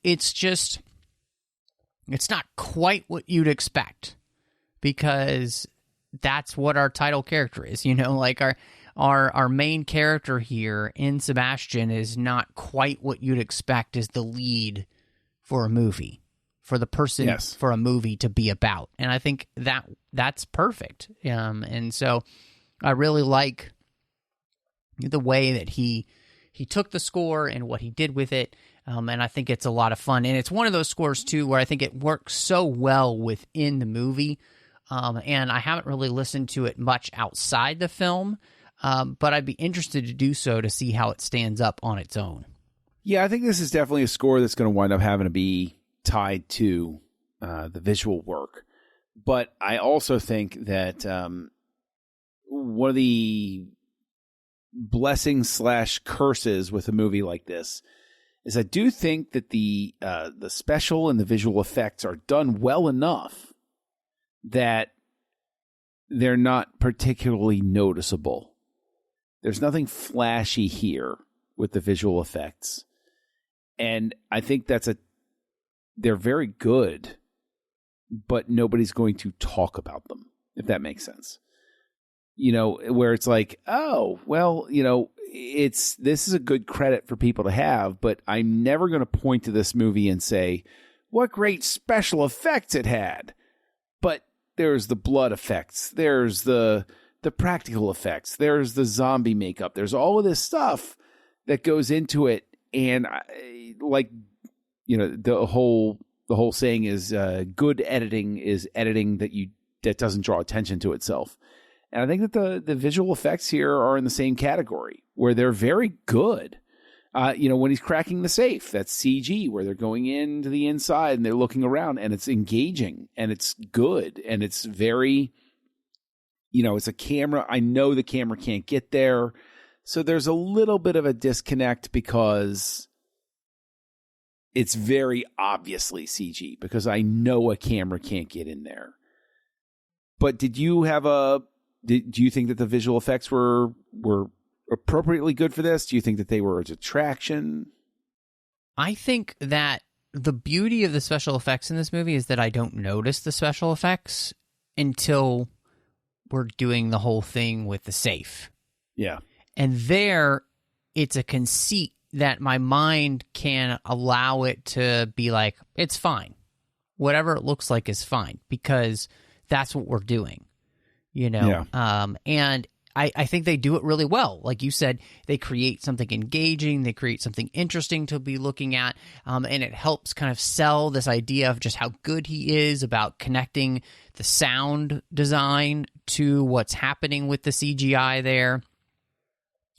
not quite what you'd expect, because that's what our title character is. Like our main character here in Sebastian is not quite what you'd expect as the lead for a movie, for the person for a movie to be about. And I think that's perfect. And so I really like the way that he took the score and what he did with it. And I think it's a lot of fun. And it's one of those scores, too, where I think it works so well within the movie. And I haven't really listened to it much outside the film, but I'd be interested to do so to see how it stands up on its own. Yeah, I think this is definitely a score that's going to wind up having to be tied to the visual work. But I also think that one of the blessings / curses with a movie like this is I do think that the special and the visual effects are done well enough that they're not particularly noticeable. There's nothing flashy here with the visual effects. And I think they're very good, but nobody's going to talk about them, if that makes sense. Where it's like, oh, well, this is a good credit for people to have, but I'm never going to point to this movie and say, what great special effects it had. But there's the blood effects. There's the practical effects. There's the zombie makeup. There's all of this stuff that goes into it. And the whole saying is good editing is editing that doesn't draw attention to itself. And I think that the visual effects here are in the same category where they're very good. When he's cracking the safe, that's CG, where they're going into the inside and they're looking around, and it's engaging and it's good. And it's very, it's a camera. I know the camera can't get there. So there's a little bit of a disconnect because it's very obviously CG, because I know a camera can't get in there. But do you think that the visual effects were appropriately good for this? Do you think that they were a detraction? I think that the beauty of the special effects in this movie is that I don't notice the special effects until we're doing the whole thing with the safe. Yeah. And there, it's a conceit that my mind can allow it to be like, it's fine. Whatever it looks like is fine, because that's what we're doing, Yeah. And I think they do it really well. Like you said, they create something engaging, they create something interesting to be looking at, and it helps kind of sell this idea of just how good he is about connecting the sound design to what's happening with the CGI there.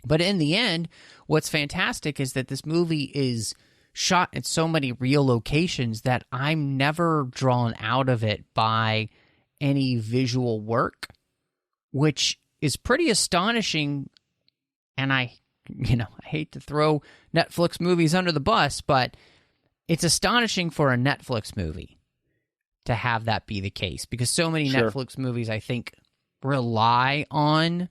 But in the end, what's fantastic is that this movie is shot at so many real locations that I'm never drawn out of it by any visual work, which is pretty astonishing. And I hate to throw Netflix movies under the bus, but it's astonishing for a Netflix movie to have that be the case, because so many Sure. Netflix movies, I think, rely on,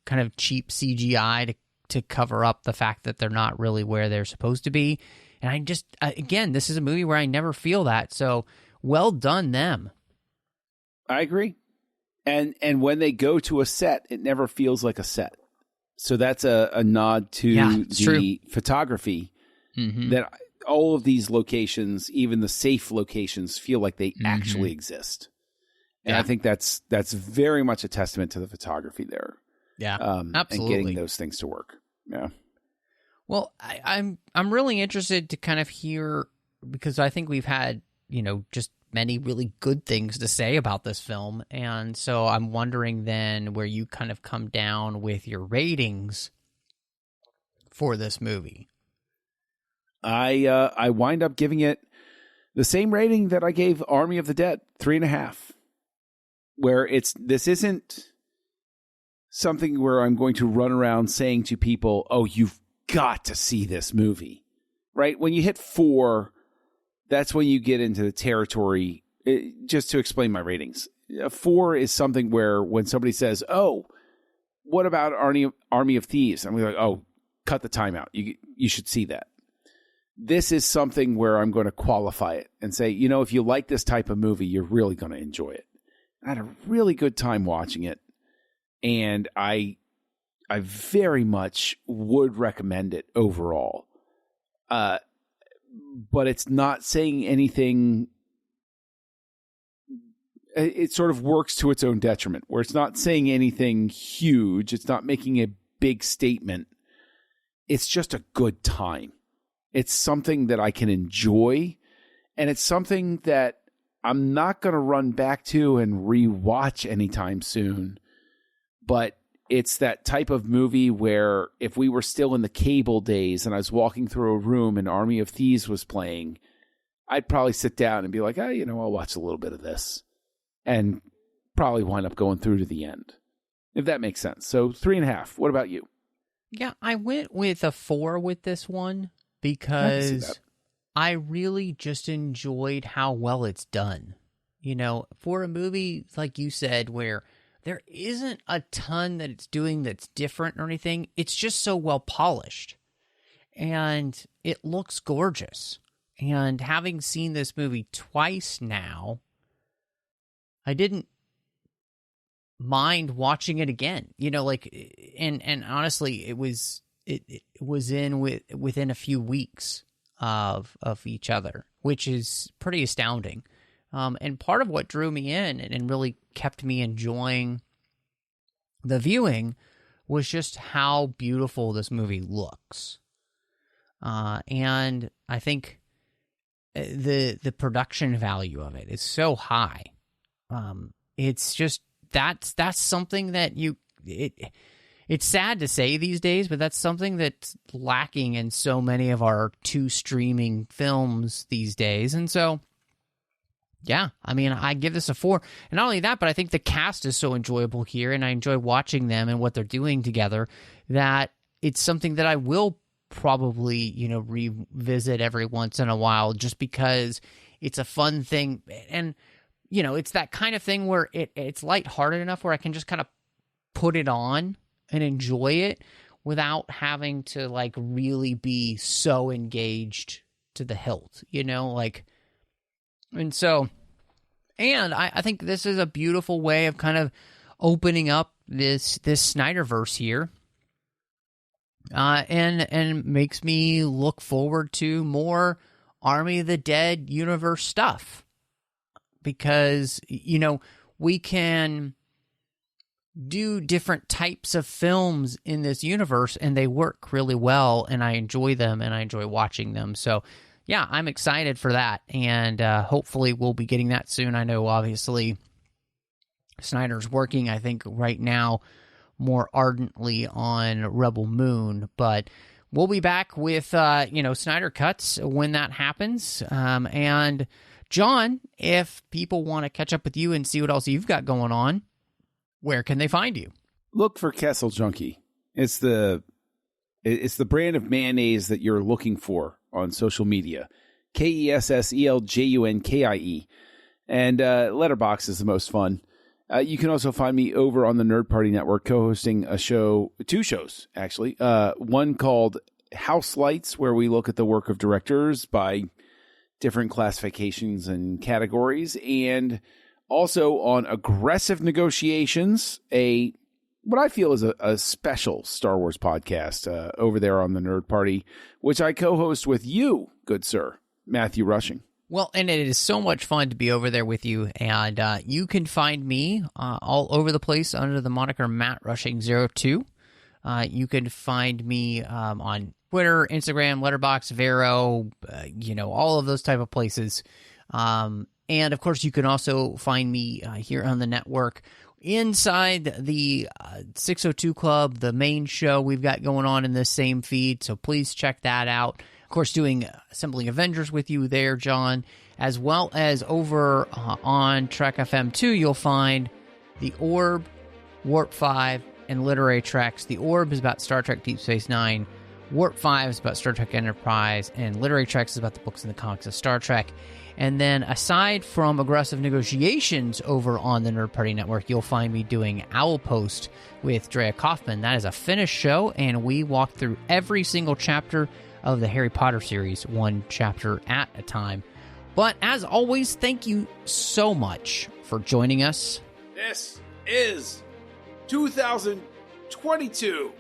kind of cheap CGI to cover up the fact that they're not really where they're supposed to be. And I just, again, this is a movie where I never feel that. So well done them. I agree. And when they go to a set, it never feels like a set. So that's a nod to the photography, that all of these locations, even the safe locations, feel like they actually exist. And I think that's very much a testament to the photography there. Yeah, absolutely. And getting those things to work. Yeah. Well, I'm really interested to kind of hear, because I think we've had, just many really good things to say about this film. And so I'm wondering then where you kind of come down with your ratings for this movie. I wind up giving it the same rating that I gave Army of the Dead, 3.5, where this isn't something where I'm going to run around saying to people, oh, you've got to see this movie, right? When you hit 4, that's when you get into the territory. Just to explain my ratings, 4 is something where when somebody says, oh, what about Army of Thieves? I'm like, oh, cut the time out. You should see that. This is something where I'm going to qualify it and say, if you like this type of movie, you're really going to enjoy it. I had a really good time watching it, and I very much would recommend it overall. But it's not saying anything. It sort of works to its own detriment, where it's not saying anything huge. It's not making a big statement. It's just a good time. It's something that I can enjoy, and it's something that I'm not going to run back to and rewatch anytime soon. But it's that type of movie where if we were still in the cable days and I was walking through a room and Army of Thieves was playing, I'd probably sit down and be like, I'll watch a little bit of this, and probably wind up going through to the end, if that makes sense. So 3.5. What about you? Yeah, I went with a 4 with this one, because I really just enjoyed how well it's done. For a movie, like you said, where there isn't a ton that it's doing that's different or anything, it's just so well polished. And it looks gorgeous. And having seen this movie twice now, I didn't mind watching it again. And honestly, it was in within a few weeks of each other, which is pretty astounding. And part of what drew me in and really kept me enjoying the viewing was just how beautiful this movie looks. And I think the production value of it is so high. It's just that's something that it's sad to say these days, but that's something that's lacking in so many of our streaming films these days. And so, yeah, I mean, I give this a 4. And not only that, but I think the cast is so enjoyable here, and I enjoy watching them and what they're doing together, that it's something that I will probably, revisit every once in a while, just because it's a fun thing. And, it's that kind of thing where it's lighthearted enough where I can just kind of put it on and enjoy it without having to really be so engaged to the hilt, and so, and I think this is a beautiful way of kind of opening up this Snyderverse here, and makes me look forward to more Army of the Dead universe stuff, because we can do different types of films in this universe, and they work really well, and I enjoy them, and I enjoy watching them. So, yeah, I'm excited for that, and hopefully we'll be getting that soon. I know, obviously, Snyder's working, I think, right now more ardently on Rebel Moon, but we'll be back with, Snyder Cuts when that happens. And, John, if people want to catch up with you and see what else you've got going on, where can they find you? Look for Kessel Junkie. It's the brand of mayonnaise that you're looking for on social media. KESSELJUNKIE. And Letterboxd is the most fun. You can also find me over on the Nerd Party Network, co-hosting two shows, actually. One called House Lights, where we look at the work of directors by different classifications and categories, and also on Aggressive Negotiations, what I feel is a special Star Wars podcast over there on the Nerd Party, which I co-host with you, good sir, Matthew Rushing. Well, and it is so much fun to be over there with you, and you can find me all over the place under the moniker MattRushing02. You can find me on Twitter, Instagram, Letterboxd, Vero, all of those type of places. And, of course, you can also find me here on the network inside the 602 Club, the main show we've got going on in this same feed, so please check that out. Of course, doing Assembling Avengers with you there, John, as well as over on Trek FM 2, you'll find The Orb, Warp 5, and Literary Treks. The Orb is about Star Trek Deep Space Nine, Warp 5 is about Star Trek Enterprise, and Literary Treks is about the books and the comics of Star Trek. And then aside from Aggressive Negotiations over on the Nerd Party Network, you'll find me doing Owl Post with Drea Kaufman. That is a finished show, and we walk through every single chapter of the Harry Potter series, one chapter at a time. But as always, thank you so much for joining us. This is 2022.